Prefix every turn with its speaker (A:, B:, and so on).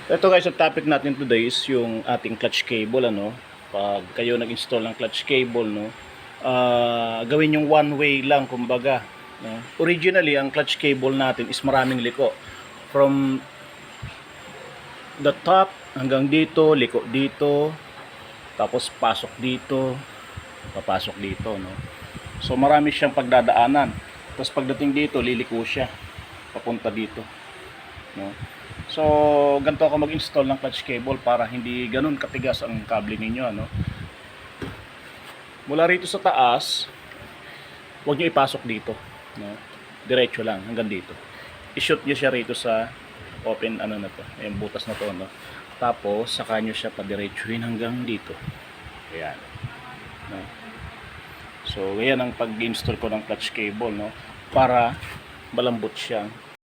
A: Ito guys, ang topic natin today is yung ating clutch cable, ano. Pag kayo nag-install ng clutch cable, no, gawin yung one way lang, kumbaga, no. Originally, ang clutch cable natin is maraming liko. From the top hanggang dito, liko dito, tapos pasok dito, papasok dito, no. So marami siyang pagdadaanan. Tapos pagdating dito, liliko siya papunta dito, no. So ganito ako mag-install ng clutch cable para hindi ganun katigas ang kable ninyo, ano. Mula rito sa taas, huwag nyo ipasok dito, no. Diretso lang hanggang dito. I-shoot nyo siya rito sa open, ano na to, yung butas na to, no. Tapos saka nyo siya padiretsuhin hanggang dito. Ayan, no. So ayan ang pag-install ko ng clutch cable, no, para malambot siya